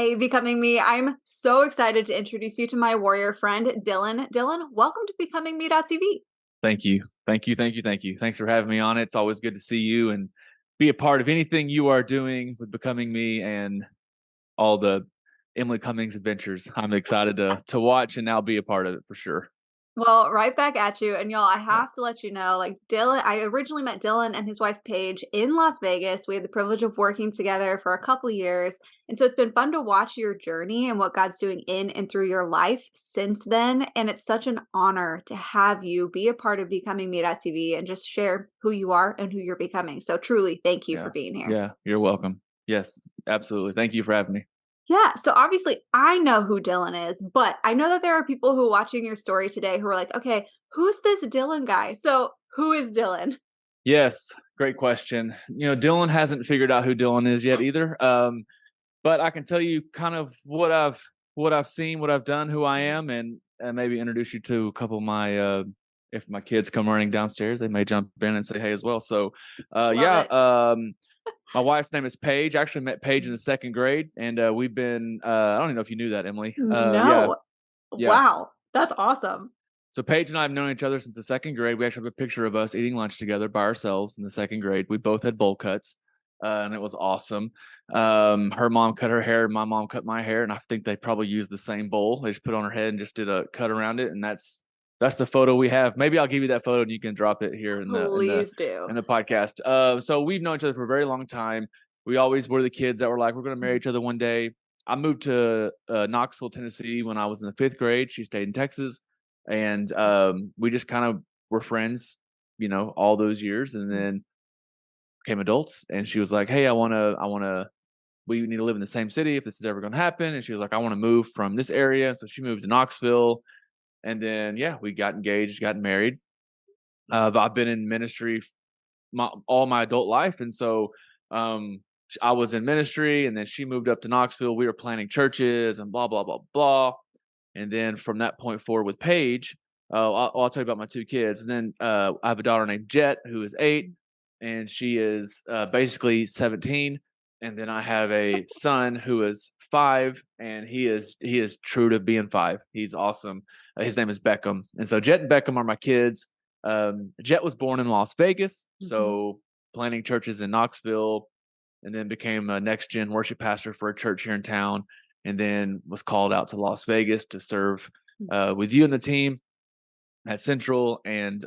Hey, Becoming Me. I'm so excited to introduce you to my warrior friend, Dylan. Dylan, welcome to BecomingMe.TV. Thank you. Thank you. Thank you. Thank you. Thanks for having me on it. It's always good to see you and be a part of anything you are doing with Becoming Me and all the Emily Cummings adventures. I'm excited to watch and now be a part of it for sure. Well, right back at you. And y'all, I Yeah. have to let you know, like Dylan, I originally met Dylan and his wife Paige in Las Vegas. We had the privilege of working together for a couple years. And so it's been fun to watch your journey and what God's doing in and through your life since then. And it's such an honor to have you be a part of Becoming Me.TV and just share who you are and who you're becoming. So truly, thank you for Yeah. being here. Yeah. You're welcome. Yes, absolutely. Thank you for having me. Yeah, so obviously I know who Dylan is, but I know that there are people who are watching your story today who are like, okay, who's this Dylan guy? So who is Dylan? Yes. Great question. Dylan hasn't figured out who Dylan is yet either. But I can tell you kind of what I've seen, what I've done, who I am, and maybe introduce you to a couple of my if my kids come running downstairs, they may jump in and say hey as well. So Love yeah, it. my wife's name is Paige. I actually met Paige in the second grade, and we've been I don't even know if you knew that, Emily. Yeah, No. yeah. Wow. That's awesome. So Paige and I have known each other since the second grade. We actually have a picture of us eating lunch together by ourselves in the second grade. We both had bowl cuts, and it was awesome. Her mom cut her hair, my mom cut my hair, and I think they probably used the same bowl. They just put it on her head and just did a cut around it, and that's the photo we have. Maybe I'll give you that photo and you can drop it here in the in the Please do. in the podcast. So we've known each other for a very long time. We always were the kids that were like, we're going to marry each other one day. I moved to Knoxville, Tennessee when I was in the fifth grade. She stayed in Texas, and we just kind of were friends, all those years, and then became adults. And she was like, "Hey, I want to. We need to live in the same city if this is ever going to happen." And she was like, "I want to move from this area," so she moved to Knoxville, and then yeah, we got engaged, got married. But I've been in ministry all my adult life, and so um, I was in ministry, and then she moved up to Knoxville. We were planning churches and blah blah blah blah. And then from that point forward with Paige, I'll tell you about my two kids. And then I have a daughter named Jet who is 8, and she is basically 17. And then I have a son who is 5, and he is true to being 5. He's awesome. His name is Beckham, and so Jet and Beckham are my kids. Jet was born in Las Vegas, Mhm. so planning churches in Knoxville, and then became a next gen worship pastor for a church here in town, and then was called out to Las Vegas to serve with you and the team at Central. And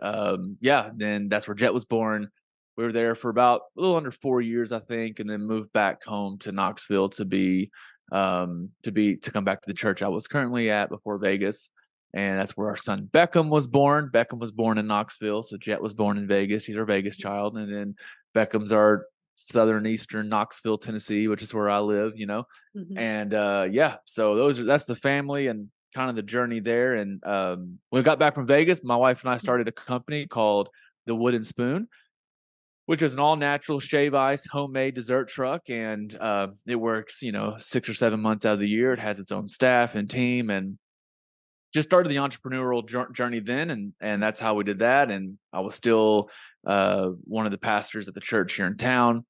yeah, then that's where Jet was born. We were there for about a little under 4 years, I think, and then moved back home to Knoxville to come back to the church I was currently at before Vegas. And that's where our son Beckham was born. Beckham was born in Knoxville, so Jet was born in Vegas. He's our Vegas child, and then Beckham's our southern eastern Knoxville, Tennessee, which is where I live. Mhm. And yeah, so that's the family and kind of the journey there. And when we got back from Vegas, my wife and I started a company called the Wooden Spoon, which is an all natural shave ice homemade dessert truck. And it works, 6 or 7 months out of the year. It has its own staff and team, and just started the entrepreneurial journey then. And that's how we did that. And I was still one of the pastors at the church here in town.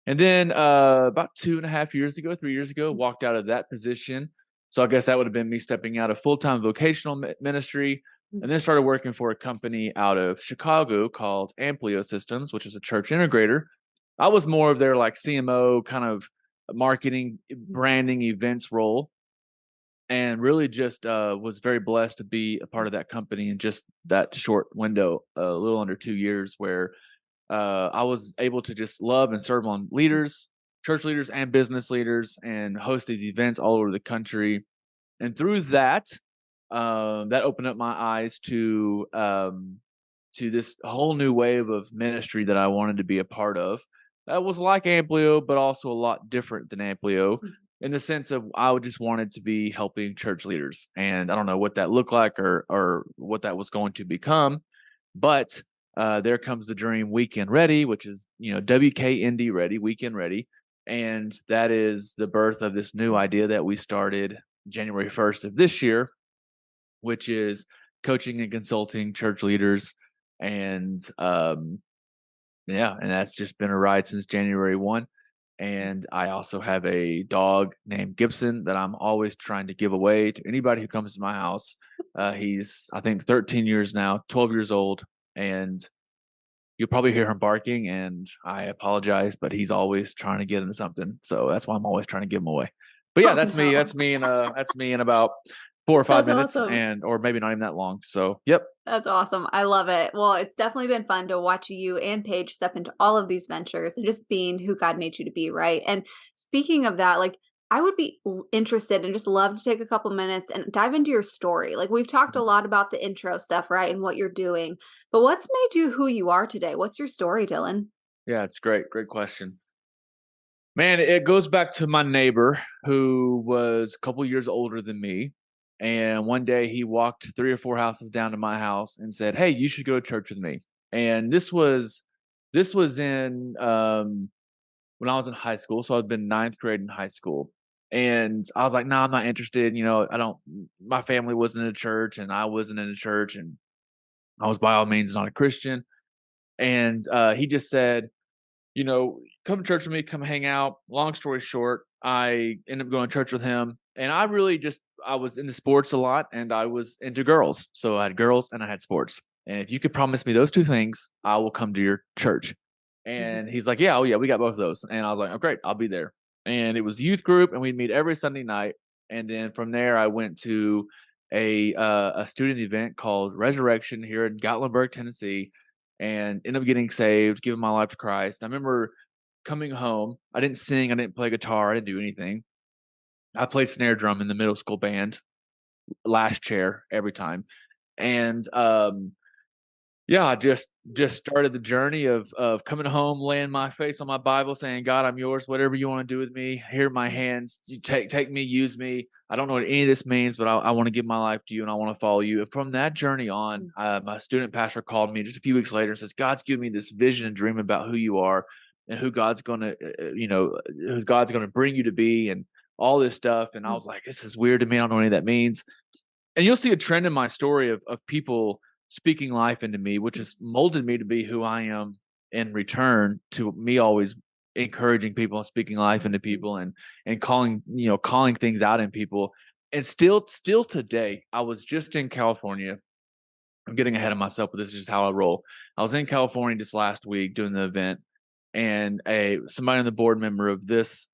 And then about 2.5 years ago, 3 years ago, walked out of that position. So I guess that would have been me stepping out of full-time vocational ministry, and then started working for a company out of Chicago called Amplio Systems, which is a church integrator. I was more of their like CMO kind of marketing, branding, events role, and really just was very blessed to be a part of that company in just that short window, a little under 2 years, where I was able to just love and serve on leaders, church leaders, and business leaders, and host these events all over the country. And through that, that opened up my eyes to this whole new wave of ministry that I wanted to be a part of. That was like Amplio, but also a lot different than Amplio, in the sense of I would just wanted to be helping church leaders, and I don't know what that looked like or what that was going to become, but there comes the dream Weekend Ready, which is WKND Ready, Weekend Ready, and that is the birth of this new idea that we started January 1st of this year, which is coaching and consulting church leaders. And yeah, and that's just been a ride since January 1. And I also have a dog named Gibson that I'm always trying to give away to anybody who comes to my house. He's, I think, 13 years now, 12 years old, and you'll probably hear him barking. And I apologize, but he's always trying to get into something, so that's why I'm always trying to give him away. But yeah, Oh, that's me. no. That's me in about 4 or 5 minutes, Awesome. and or maybe not even that long. So yep. That's awesome. I love it. Well, it's definitely been fun to watch you and Paige step into all of these ventures and just being who God made you to be, right? And speaking of that, like I would be interested and just love to take a couple minutes and dive into your story. Like we've talked a lot about the intro stuff, right? And what you're doing. But what's made you who you are today? What's your story, Dylan? Yeah, it's great question. Man, it goes back to my neighbor who was a couple years older than me. And one day he walked 3 or 4 houses down to my house and said, "Hey, you should go to church with me." And this was in when I was in high school. So I'd been ninth grade in high school. And I was like, "No, I'm not interested. I don't, my family wasn't in a church and I wasn't in a church, and I was by all means not a Christian." And he just said, "Come to church with me, come hang out." Long story short, I ended up going to church with him. And I was into sports a lot and I was into girls. So I had girls and I had sports. And if you could promise me those two things, I will come to your church. Mhm. And he's like, "Yeah, oh yeah, we got both of those." And I was like, "Oh, great, I'll be there." And it was youth group and we'd meet every Sunday night. And then from there, I went to a student event called Resurrection here in Gatlinburg, Tennessee, and ended up getting saved, giving my life to Christ. I remember coming home. I didn't sing, I didn't play guitar, I didn't do anything. I played snare drum in the middle school band, last chair every time. And yeah, I just started the journey of coming home, laying my face on my Bible, saying, "God, I'm yours. Whatever you want to do with me, here are my hands. You take me, use me. I don't know what any of this means, but I want to give my life to you and I want to follow you." And from that journey on, Mhm. my student pastor called me just a few weeks later and says, "God's given me this vision and dream about who you are and who God's going to, who God's going to bring you to be, and all this stuff." And I was like, "This is weird to me. I don't know what any of that means." And you'll see a trend in my story of people speaking life into me, which has molded me to be who I am in return to me always encouraging people and speaking life into Mhm. people, and calling things out in people. And still today, I was just in California. I'm getting ahead of myself, but this is just how I roll. I was in California just last week doing the event, and a somebody on the board member of this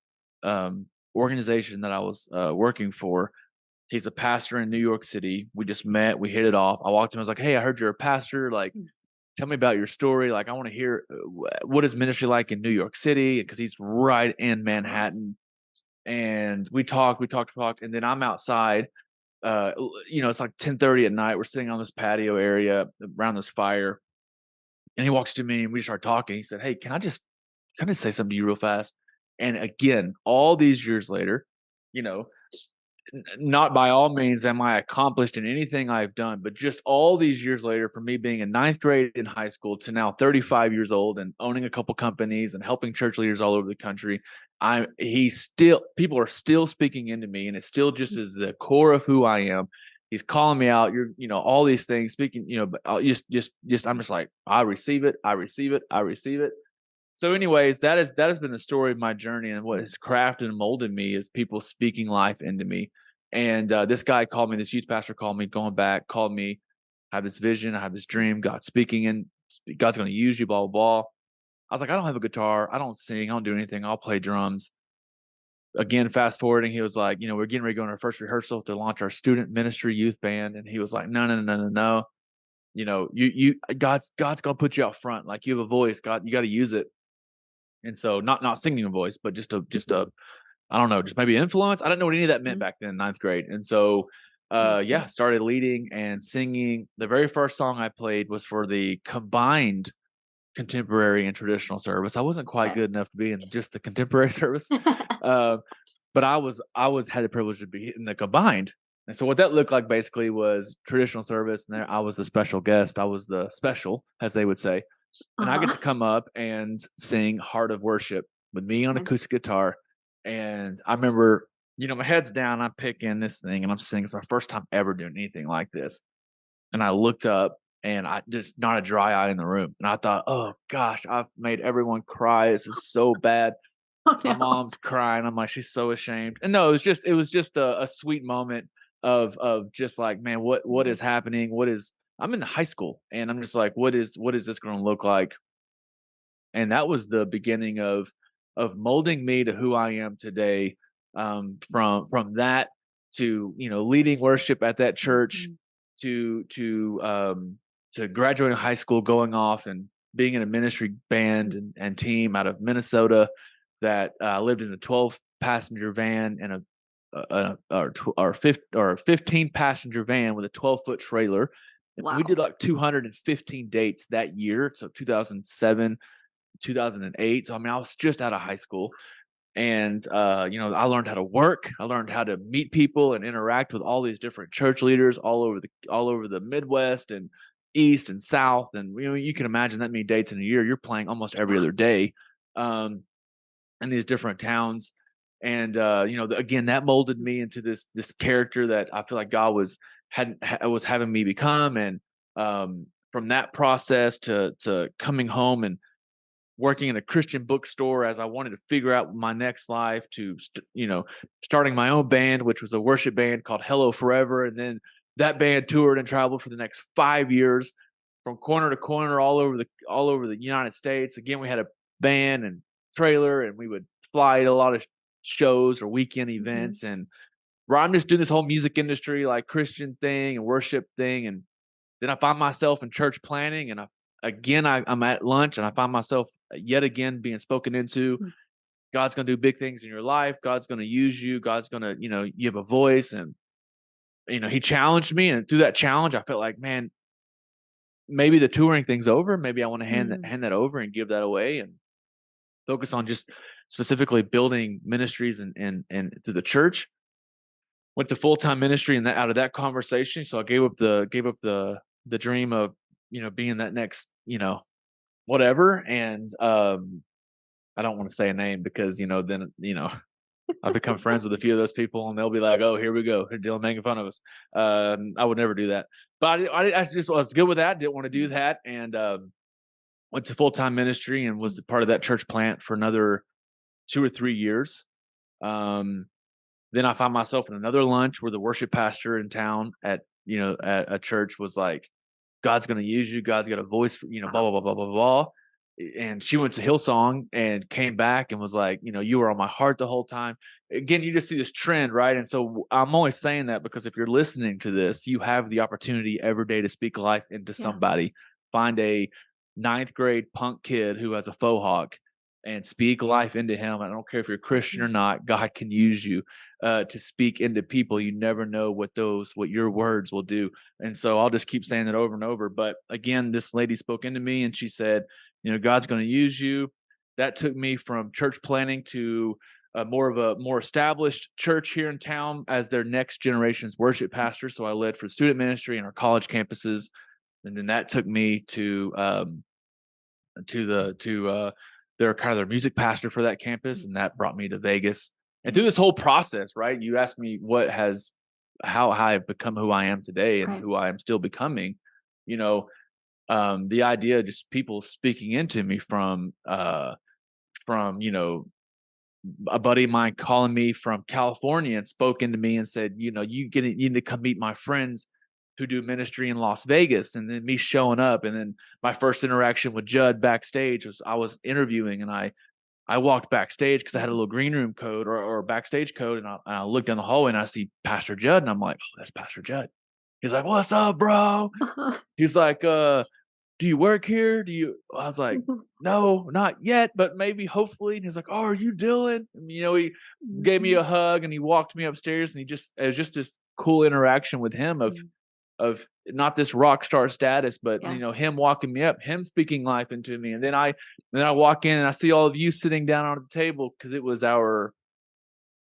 um, organization that I was working for. He's a pastor in New York City. We just met. We hit it off. I walked to him. I was like, "Hey, I heard you're a pastor. Like, Mhm. tell me about your story. Like, I want to hear what is ministry like in New York City, because he's right in Manhattan." And we talked, and then I'm outside. It's like 10:30 at night. We're sitting on this patio area around this fire, and he walks to me, and we start talking. He said, "Hey, can I just say something to you real fast?" And again, all these years later, you know, not by all means am I accomplished in anything I've done, but just all these years later, from me being in ninth grade in high school to now 35 years old and owning a couple companies and helping church leaders all over the country, people are still speaking into me, and it still just is the core of who I am. He's calling me out. All these things speaking, but I'll I'm just like, I receive it. I receive it. I receive it. So, anyways, that has been the story of my journey, and what has crafted and molded me is people speaking life into me. And this guy called me, this youth pastor called me, going back, called me. I have this vision, I have this dream. God's going to use you. Blah blah blah. I was like, "I don't have a guitar, I don't sing, I don't do anything. I'll play drums." Again, fast forwarding, he was like, "We're getting ready to go on our first rehearsal to launch our student ministry youth band," and he was like, "No, no, no, no, no, no. God's gonna put you out front. Like, you have a voice. God, you got to use it." And so, not singing a voice, but just a I don't know, just maybe influence. I didn't know what any of that meant Mhm. back then in ninth grade. And so yeah, started leading and singing. The very first song I played was for the combined contemporary and traditional service. I wasn't quite Okay. good enough to be in just the contemporary service. Uh, but I was had the privilege to be in the combined. And so what that looked like basically was traditional service, and there I was the special guest. I was the special, as they would say, and I get to Uh-huh. come up and sing Heart of Worship with me on Okay. acoustic guitar. And I remember, my head's down, I'm picking this thing and I'm singing. It's my first time ever doing anything like this. And I looked up, and I just, not a dry eye in the room. And I thought, "Oh gosh, I've made everyone cry. This is so bad." Oh, My no. mom's crying. I'm like, she's so ashamed. And no, it was just a sweet moment of just like, man, what Mhm. is happening? I'm in high school and I'm just like, what is this going to look like? And that was the beginning of molding me to who I am today. From that to leading worship at that church Mhm. to graduating high school, going off and being in a ministry band and team out of Minnesota that lived in a 12 passenger van and or 15 passenger van with a 12-foot trailer. And we did Wow. like 215 dates that year. So 2007, 2008. So I mean, I was just out of high school, and I learned how to work. I learned how to meet people and interact with all these different church leaders all over the Midwest and East and South. And you can imagine that many dates in a year. You're playing almost every Yeah. other day, in these different towns. And again, that molded me into this character that I feel like God was having me become. And from that process to coming home and working in a Christian bookstore as I wanted to figure out my next life, to starting my own band, which was a worship band called Hello Forever. And then that band toured and traveled for the next 5 years from corner to corner all over the United States. Again, we had a van and trailer, and we would fly to a lot of shows or weekend Mhm. events. And where I'm just doing this whole music industry, like Christian thing and worship thing. And then I find myself in church planning, and I'm at lunch, and I find myself yet again being spoken into. Mm. God's going to do big things in your life. God's going to use you. God's going to, you have a voice. And, he challenged me. And through that challenge, I felt like, man, maybe the touring thing's over. Maybe I want to hand that, Mhm. hand that over and give that away and focus on just specifically building ministries and to the church. Went to full-time ministry and that out of that conversation. So I gave up the dream of, being that next, whatever. And I don't want to say a name because, then, I've become friends with a few of those people and they'll be like, oh, here we go. They're Dylan making fun of us. I would never do that. But I just was good with that. Didn't want to do Mhm. that. And went to full-time ministry and was part of that church plant for another 2 or 3 years. Um, then I found myself in another lunch where the worship pastor in town at a church was like, God's going to use you. God's got a voice for, blah, Wow. blah, blah, blah, blah, blah. And she went to Hillsong and came back and was like, you were on my heart the whole time. Again, you just see this trend, right? And so I'm always saying that because if you're listening to this, you have the opportunity every day to speak life into Yeah. somebody. Find a ninth grade punk kid who has a faux hawk and speak life into him. I don't care if you're Christian or Mhm. not. God can use you to speak into people. You never know what your words will do. And so I'll just keep saying that over and over. But again, this lady spoke into me and she said, God's going to use you. That took me from church planning to a more established church here in town as their next generation's worship pastor. So I led for student ministry in our college campuses. And then that took me to their kind of their music pastor for that campus, Mhm. and that brought me to Vegas. And through Yeah. this whole process, right? You asked me how I've become who I am today and Right. who I am still becoming. You know, the idea of just people speaking into me from a buddy of mine calling me from California and spoke into me and said, you need to come meet my friends who do ministry in Las Vegas. And then me showing up. And then my first interaction with Judd backstage was I was interviewing and I walked backstage because I had a Mhm. little green room code or backstage code. And I looked down the hallway and I see Pastor Judd. And I'm like, oh, that's Pastor Judd. He's like, what's up, bro? He's like, do you work here? I was like, no, not yet, but maybe hopefully. And he's like, oh, are you Dylan? And, he gave me Mhm. a hug and he walked me upstairs and it was just this cool interaction with him Mhm. of not this rock star status, but Yeah. him walking me up, him speaking life into me. And then I walk in and I see all of you sitting down on the table because it was our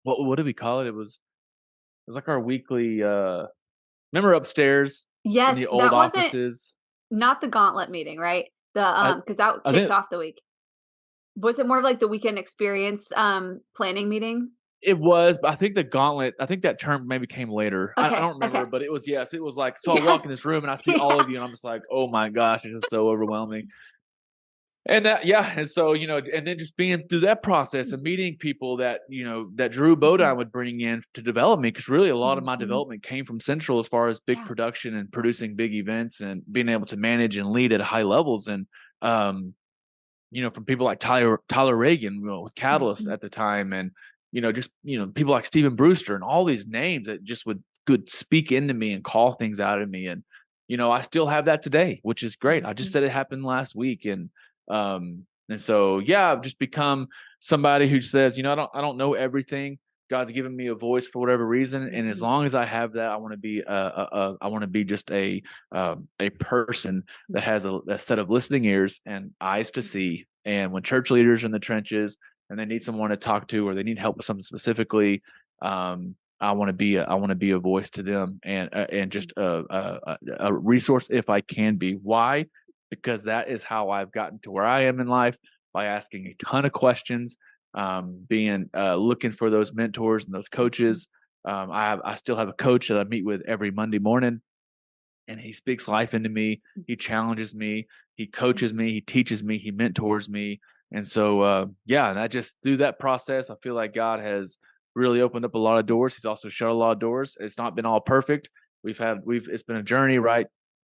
what did we call it? It was like our weekly remember upstairs in Yes, the old that wasn't offices. not the gauntlet meeting, right? The, I because that I kicked think off the week. Was it more of like the weekend experience, planning meeting? it was, but I think the gauntlet, I think that term maybe came later. I Okay, don't remember, okay. but it was, yes, it was like, so I walk Yes. in this room and I see all Yeah. of you and I'm just like, oh my gosh, it's just so overwhelming. And that, yeah. And so, and then just being through that process and meeting people that, that Drew Mhm, Bodine would bring in to develop me. Cause really a lot of my mhm. development came from Central as far as big Yeah. production and producing big events and being able to manage and lead at high levels. And, um, from people like Tyler Reagan, with Catalyst Mhm. at the time, and just people like Stephen Brewster and all these names that just would speak into me and call things out of me, and I still have that today, which is great. I just Mhm. said it happened last week, and so yeah, I've just become somebody who says, I don't know everything. God's given me a voice for whatever reason, and as Mhm. long as I have that, I want to be I want to be just a person that has a set of listening ears and eyes to see. And when church leaders are in the trenches and they need someone to talk to, or they need help with something specifically, I want to be a voice to them, and Mhm. just a resource if I can be. Why? Because that is how I've gotten to where I am in life, by asking a ton of questions, being looking for those mentors and those Mhm. coaches. I still have a coach that I meet with every Monday morning, and he speaks life into me. He challenges me. He coaches me. He teaches me. He mentors me. And so, yeah, and I just through that process, I feel like God has really opened up a lot of doors. He's also shut a lot of doors. It's not been all perfect. It's been a journey, right?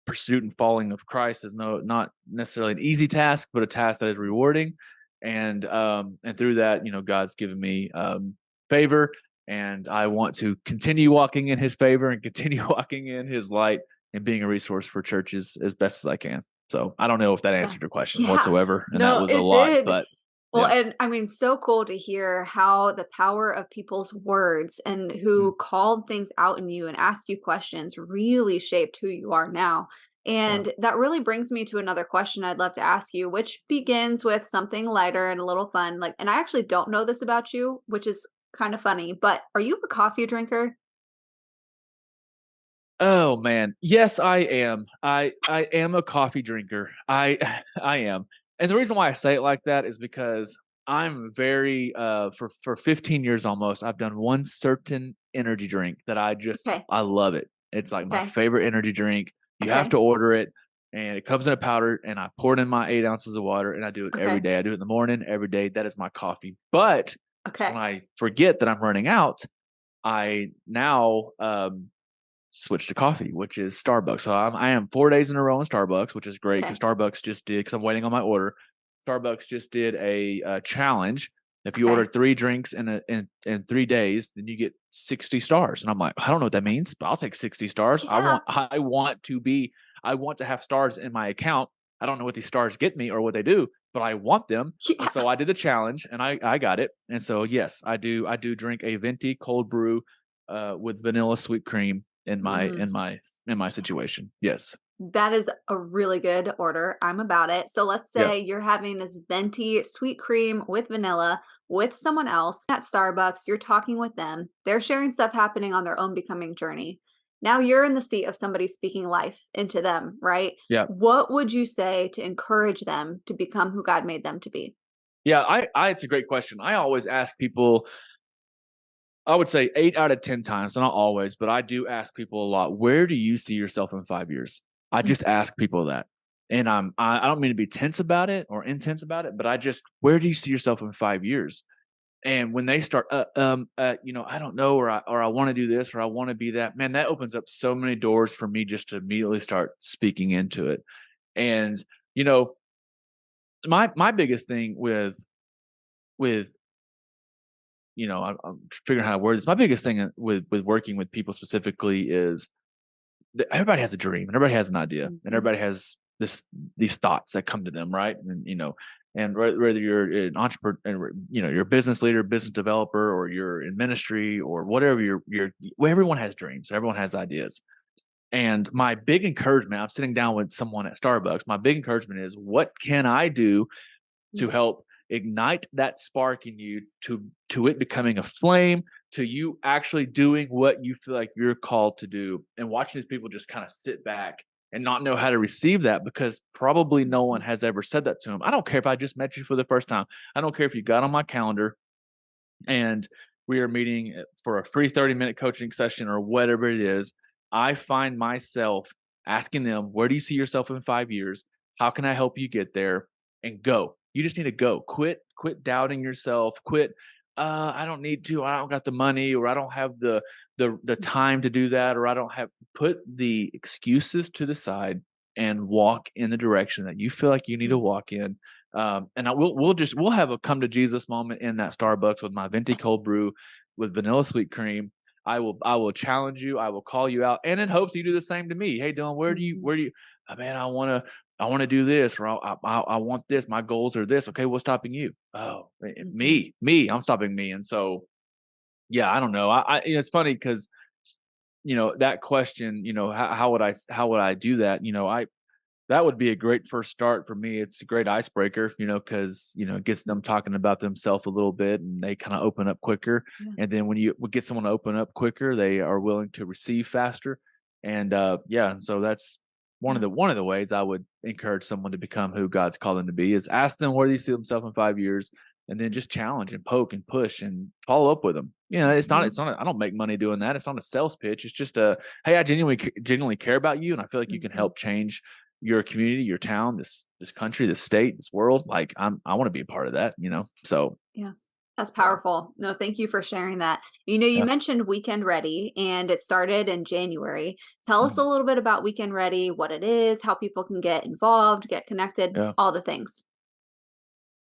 Pursuit and following of Christ is not necessarily an easy task, but a task that is rewarding. And through that, God's given me favor, and I want to continue walking in His favor and continue walking in His light and being a resource for churches as best as I can. So I don't know if that Yeah. answered your question Yeah. whatsoever, and that No, was a it lot, did. but Well, yeah. and I mean, so cool to hear how the power of people's words and Mm, who called things out in you and asked you questions really shaped who you are now. yeah. And that really brings me to another question I'd love to ask you, which begins with something lighter and a little fun. Like, and I actually don't know this about you, which is kind of funny, but are you a coffee drinker? Oh man, yes, I am. I am a coffee drinker. I I am, and the reason why I say it like that is because I'm very for 15 years almost. I've done one certain energy drink that Okay. I love it. It's like my Okay. favorite energy drink. You have Okay. to order it, and it comes in a powder, and I pour it in my 8 ounces of water, and I do it every Okay. day. I do it in the morning every day. That is my coffee. But when Okay. I forget that I'm running out, I now switched to coffee, which is Starbucks. So I am 4 days in a row in Starbucks, which is great because Okay. Starbucks just did, because I'm waiting on my order. Starbucks just did a challenge. If you order Okay. 3 drinks in 3 days, then you get 60 stars. And I'm like, I don't know what that means, but I'll take 60 stars. Yeah. I want to have stars in my account. I don't know what these stars get me or what they do, but I want them. And Yeah. so I did the challenge and I got it. And so yes, I do drink a venti cold brew with vanilla sweet cream in my Mm. in my in my Yes. situation. Yes. That is a really good order. I'm about it. So let's Yeah. say you're having this venti sweet cream with vanilla with someone else at Starbucks. You're talking with them. They're sharing stuff happening on their own becoming journey. Now you're in the seat of somebody speaking life into them, right? Yeah. What would you say to encourage them to become who God made them to be? Yeah. I it's a great question. I always ask people, I would say 8 out of 10 times, so not always, but I do ask people a lot, where do you see yourself in 5 years? I Mm. just ask people that. And I don't mean to be tense about it or intense about it, but where do you see yourself in 5 years? And when they start, I don't know, or I want to do this, or I want to be that, man, that opens up so many doors for me just to immediately start speaking into it. And, you know, my biggest thing with I'm figuring out how to word this. My biggest thing with working with people specifically is that everybody has a dream and everybody has an idea and Mhm. everybody has these thoughts that come to them, right? And and whether you're an entrepreneur, you're a business leader, business developer, or you're in ministry or whatever, well, everyone has dreams, everyone has ideas. And my big encouragement, I'm sitting down with someone at Starbucks. My big encouragement is, what can I do to Mm. help ignite that spark in you, to it becoming a flame, to you actually doing what you feel like you're called to do, and watching these people just kind of sit back and not know how to receive that, because probably no one Mhm. has ever said that to them. I don't care if I just met you for the first time. I don't care if you got on my calendar and we are meeting for a free 30-minute coaching session or whatever it is. I find myself asking them, where do you see yourself in 5 years? How can I help you get there? and go. You just need to go. Quit doubting yourself. Quit. I don't need to. I don't got the money, or I don't have the time to do that, or I don't have. Put the excuses to the side and walk in the direction that you feel like you need to walk in. And we'll have a come to Jesus moment in that Starbucks with my venti cold brew with vanilla sweet cream. I will challenge you. I will call you out, and in hopes you do the same to me. Hey, Dylan, where do you? Oh, man, I want to do this, or I want this. My goals are this. Okay, what's stopping you? Oh, me. I'm stopping me. And so, yeah, I don't know. It's funny because that question. How would I do that? That would be a great first start for me. It's a great icebreaker, because it gets them talking about themselves a little bit, and they kind of open up quicker. Yeah. And then when you get someone to open up quicker, they are willing to receive faster. And yeah, so that's one of the ways I would encourage someone to become who God's called them to be is ask them where do you see themselves in 5 years, and then just challenge and poke and push and follow up with them. I don't make money doing that. It's not a sales pitch. It's just hey, I genuinely care about you, and I feel like you can help change your community, your town, this country, this state, this world. Like I want to be a part of that. So Yeah. That's yeah, powerful. No, thank you for sharing that. You yeah, mentioned Weekend Ready and it started in January. Tell us a mhm, little bit about Weekend Ready, what it is, how people can get involved, get connected, yeah. all the things.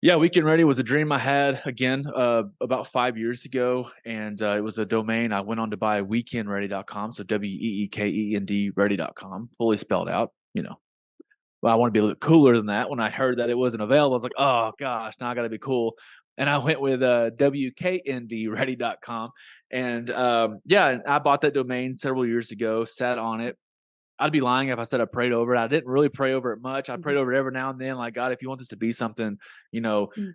Yeah, Weekend Ready was a dream I had again about 5 years ago, and it was a domain. I went on to buy weekendready.com, so WEEKEND ready.com, fully spelled out. Well, I want to be a little cooler than that. When I heard that it wasn't available, I was like, oh gosh, now I got to be cool. And I went with WKND ready.com. Yeah, and I bought that domain several years ago, sat on it. I'd be lying if I said I prayed over it. I didn't really pray over it much. I prayed Mhm. over it every now and then, like God, if you want this to be something, you know, Mm.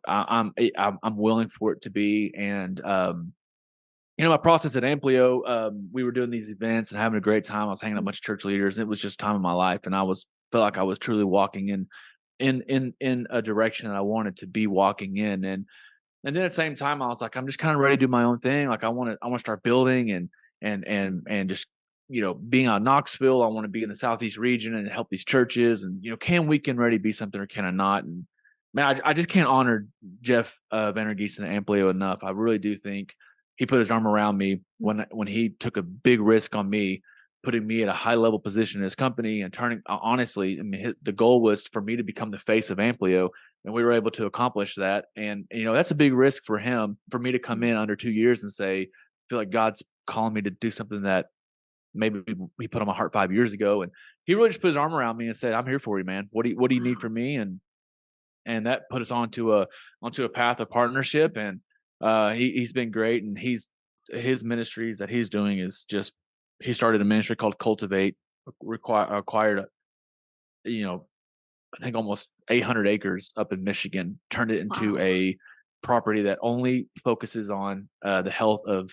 I'm willing for it to be. And my process at Amplio, we were doing these events and having a great time. I was hanging out with a bunch of church leaders. And it was just time of my life, and felt like I was truly walking in a direction that I wanted to be walking in. And then at the same time, I was like, I'm just kind of ready to do my own thing. Like I want to start building and just being out of Knoxville. I want to be in the Southeast region and help these churches. And can Weekend Ready be something or can I not? And man, I just can't honor Jeff Van Gieson and Amplio enough. I really do think he put his arm around me when he took a big risk on me, putting me at a high level position in his company and turning. Honestly, I mean, the goal was for me to become the face of Amplio, and we were able to accomplish that. And that's a big risk for him, for me to come in under 2 years and say, I feel like God's calling me to do something that maybe he put on my heart 5 years ago. And he really just put his arm around me and said, I'm here for you, man. What do you need Wow. from me? And that put us onto a path of partnership. And he's been great. And his ministries that he's doing is just, he started a ministry called Cultivate, acquired you know I think almost 800 acres up in Michigan, turned it into Wow. a property that only focuses on the health of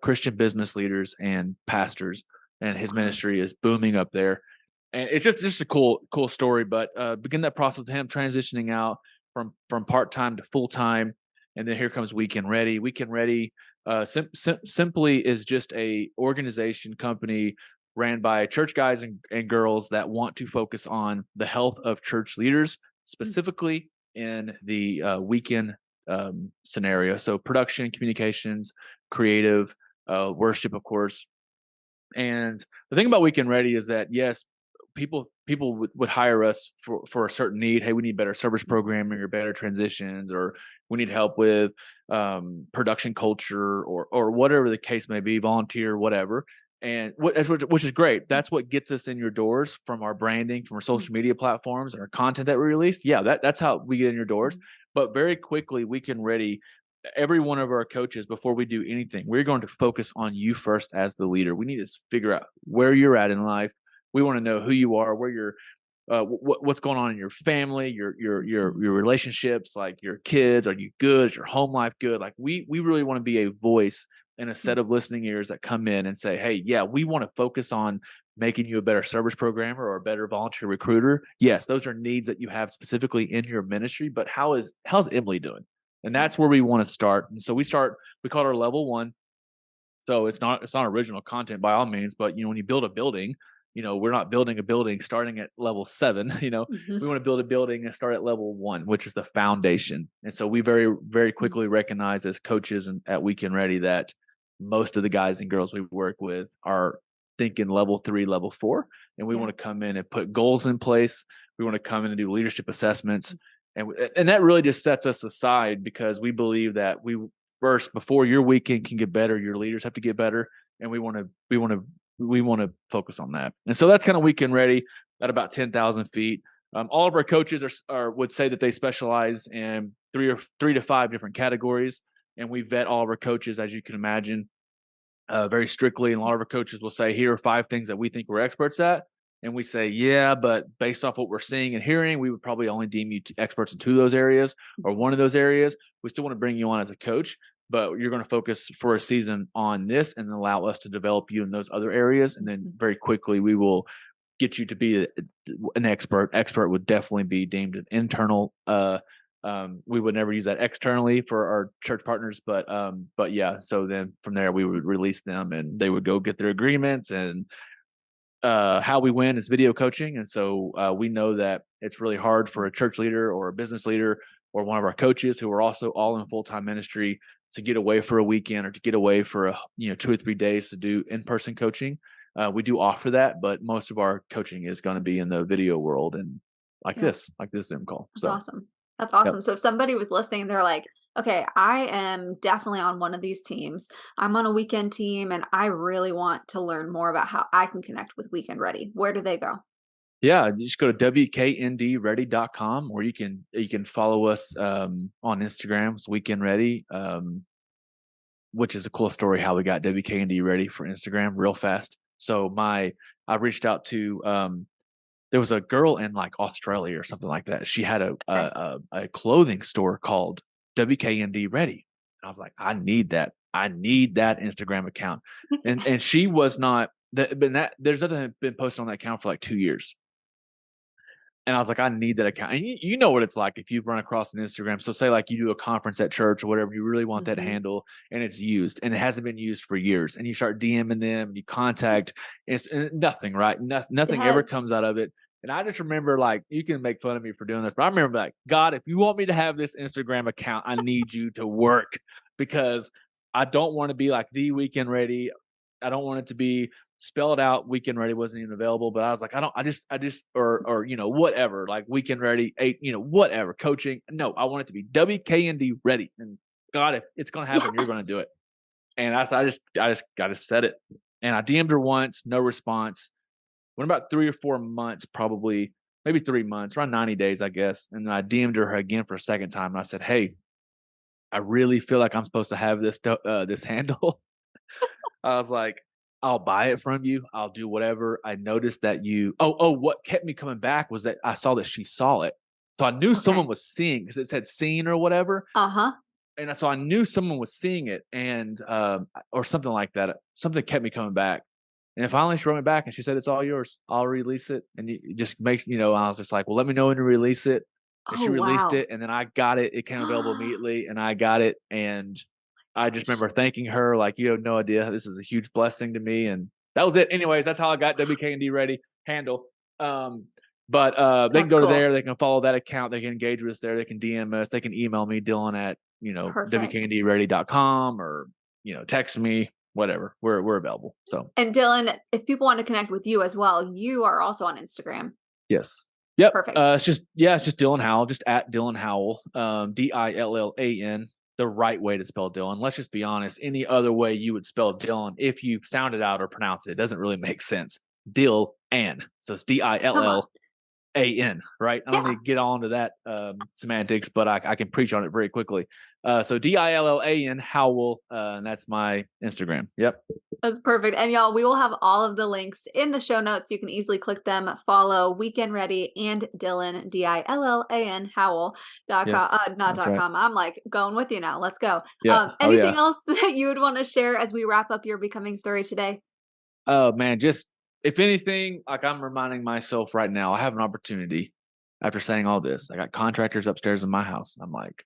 Christian business leaders and pastors. And his Wow. ministry is booming up there. And it's just a cool story. But begin that process with him transitioning out from part time to full time, and then here comes Weekend Ready. Weekend Ready simply is just a organization company ran by church guys and girls that want to focus on the health of church leaders, Mm. specifically in the weekend scenario. So production, communications, creative, worship, of course. And the thing about Weekend Ready is that yes, people would hire us for a certain need. Hey, we need better service programming or better transitions, or we need help with production culture, or whatever the case may be, volunteer, whatever. And which is great. That's what gets us in your doors from our branding, from our social media platforms, and our content that we release. Yeah, that's how we get in your doors. Mhm. But very quickly, Weekend Ready, every one of our coaches, before we do anything, we're going to focus on you first as the leader. We need to figure out where you're at in life. We want to know who you are, where you're, what's going on in your family, your relationships, like your kids. Are you good? Is your home life good? Like we really want to be a voice and a set of listening ears that come in and say, hey, yeah, we want to focus on making you a better service programmer or a better volunteer recruiter. Yes, those are needs that you have specifically in your ministry. But how's Emily doing? And Yeah. that's where we want to start. And so we call it our level one. So it's not original content by all means, but when you build a building, we're not building a building starting at level 7. Mhm. We want to build a building and start at level 1, which is the foundation. And so we very, very Mm. quickly recognize as coaches and at Weekend Ready that most of the guys and girls we work with are thinking level 3, level 4, and we Yeah. want to come in and put goals in place. We want to come in and do leadership assessments, and that really just sets us aside because we believe that we first, before your weekend can get better, your leaders have to get better, and we want to focus on that. And so that's kind of Weekend Ready at about 10,000 feet. All of our coaches are would say that they specialize in three to five different categories, and we vet all of our coaches, as you can imagine, very strictly. And a lot of our coaches will say, "Here are 5 things that we think we're experts at." And we say, "Yeah, but based off what we're seeing and hearing, we would probably only deem you experts in 2 of those areas or 1 of those areas. We still want to bring you on as a coach, but you're going to focus for a season on this and allow us to develop you in those other areas. And then Mhm. very quickly, we will get you to be an expert. Expert would definitely be deemed an internal. We would never use that externally for our church partners, but yeah. So then from there, we would release them, and they would go get their agreements. And how we win is video coaching, and so we know that it's really hard for a church leader or a business leader or one of our coaches who are also all in full time ministry to get away for a weekend or to get away for 2 or 3 days to do in person coaching. We do offer that, but most of our coaching is going to be in the video world and Yeah. like this Zoom call. That's So, awesome. That's yep. awesome. So if somebody was listening, they're like, okay, I am definitely on one of these teams. I'm on a weekend team and I really want to learn more about how I can connect with Weekend Ready. Where do they go? Yeah, just go to WKNDready.com, or you can follow us on Instagram, it's Weekend Ready. Which is a cool story how we got WKND Ready for Instagram real fast. So I reached out to there was a girl in like Australia or something like that. She had a Okay. a clothing store called WKND Ready. I was like, I need that. I need that Instagram account. And she was not that, but that there's nothing been posted on that account for like 2 years. And I was like, I need that account. And you know what it's like if you run across an Instagram. So say like you do a conference at church or whatever, you really want that Mhm. handle and it's used and it hasn't been used for years. And you start DMing them, you contact, Yes. and nothing, right? Nothing ever Yes. comes out of it. And I just remember like, you can make fun of me for doing this, but I remember like, God, if you want me to have this Instagram account, I need you to work because I don't want to be like the Weekend Ready. I don't want it to be spelled out. Weekend Ready wasn't even available, but I was like, I just, or whatever, like Weekend Ready, whatever coaching. No, I want it to be WKND Ready. And God, if it's going to happen, you're going to Yes. do it. And I just got to set it. And I DM'd her once, no response. Went about 3 or 4 months, probably maybe 3 months, around 90 days, I guess. And then I DM'd her again for a second time. And I said, hey, I really feel like I'm supposed to have this handle. I was like, I'll buy it from you. I'll do whatever. I noticed that you what kept me coming back was that I saw that she saw it. So I knew someone Okay. was seeing because it said seen or whatever. Uh-huh. And so I knew someone was seeing it and or something like that. Something kept me coming back. And then finally she wrote me back and she said, it's all yours. I'll release it. And you just I was just like, well, let me know when to release it. And Oh, she released wow. it. And then I got it. It came available immediately and I got it. And I just remember thanking her, like, you have no idea. This is a huge blessing to me. And that was it. Anyways, that's how I got WKND Ready handle. Um, but they can That's go to cool. there. They can follow that account. They can engage with us there. They can DM us. They can email me, Dylan at, Perfect. WKNDready.com or, text me, whatever. We're available. So, And Dylan, if people want to connect with you as well, you are also on Instagram. yes. Yep. Perfect. It's just Dillan Howell, just at Dillan Howell, Dillan, the right way to spell Dylan. Let's just be honest. Any other way you would spell Dylan, if you sound it out or pronounce it, doesn't really make sense. Dill and so it's Come on. Dillan, right? I don't Yeah. need to get on to that semantics, but I can preach on it very quickly. So Dillan Howell, and that's my Instagram. Yep. That's perfect. And y'all, we will have all of the links in the show notes. You can easily click them, follow Weekend Ready and Dylan, Dillan Howell.com, Yes, not that's dot right. com. I'm like going with you now. Let's go. Yeah. Oh Anything yeah. else that you would want to share as we wrap up your becoming story today? Oh man, just if anything, like I'm reminding myself right now, I have an opportunity after saying all this. I got contractors upstairs in my house. I'm like,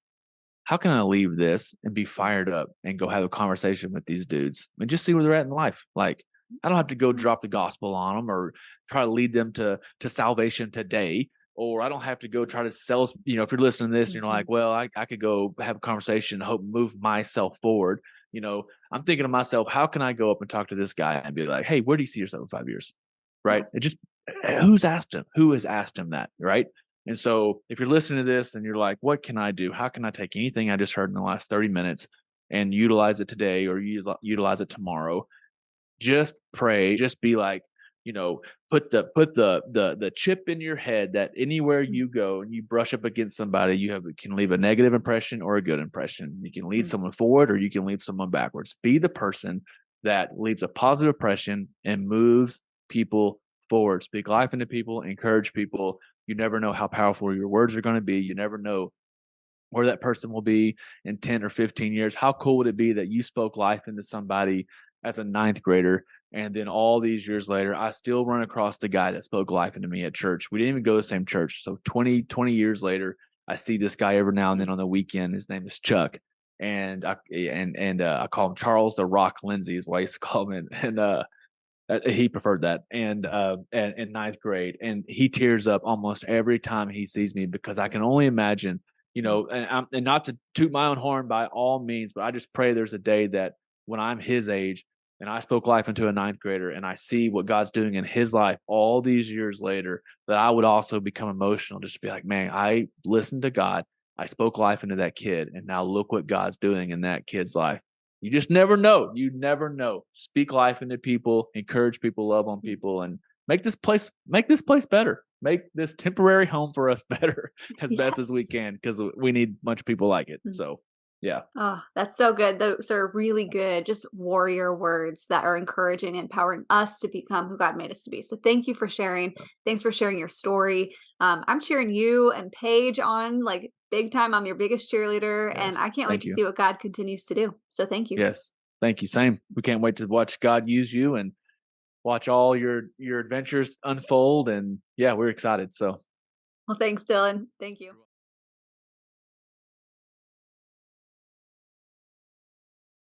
how can I leave this and be fired up and go have a conversation with these dudes and just see where they're at in life? Like, I don't have to go Mm, drop the gospel on them or try to lead them to salvation today. Or I don't have to go try to sell, if you're listening to this and you're mhm, like, well, I could go have a conversation, hope move myself forward. I'm thinking to myself, how can I go up and talk to this guy and be like, hey, where do you see yourself in 5 years? yeah, Right. It just, who's asked him? Who has asked him that? Right. And so if you're listening to this and you're like, what can I do? How can I take anything I just heard in the last 30 minutes and utilize it today or utilize it tomorrow? Just pray, just be like, you know, put the chip in your head that anywhere mm, you go and you brush up against somebody, can leave a negative impression or a good impression. You can lead mm, someone forward or you can lead someone backwards. Be the person that leaves a positive impression and moves people forward. Speak life into people, encourage people. You never know how powerful your words are going to be. You never know where that person will be in 10 or 15 years. How cool would it be that you spoke life into somebody as a ninth grader? And then all these years later, I still run across the guy that spoke life into me at church. We didn't even go to the same church. So 20 years later, I see this guy every now and then mm. on the weekend. His name is Chuck. I call him Charles the Rock Lindsay is what I used to call him. He preferred that, and in ninth grade, and he tears up almost every time he sees me because I can only imagine, Mm, and not to toot my own horn by all means, but I just pray there's a day that when I'm his age and I spoke life into a ninth grader and I see what God's doing in his life all these years later, that I would also become emotional, just to be like, man, I listened to God, I spoke life into that kid, and now look what God's doing in that kid's life. You just never know. You never know. Speak life into people, encourage people, love on mm. people, and make this place better. Make this temporary home for us better as best as we Yes. can because we need a bunch of people like it. Mm. So yeah. Oh, that's so good. Those are really good, just warrior words that are encouraging and empowering us to become who God made us to be. So thank you for sharing. Thanks for sharing your story. I'm cheering you and Paige on like big time. I'm your biggest cheerleader, and Yes. I can't wait Thank to you. see what God continues to do. So thank you. Yes. Thank you. Same. We can't wait to watch God use you and watch all your adventures unfold. And yeah, we're excited. So Well, thanks, Dylan. Thank you.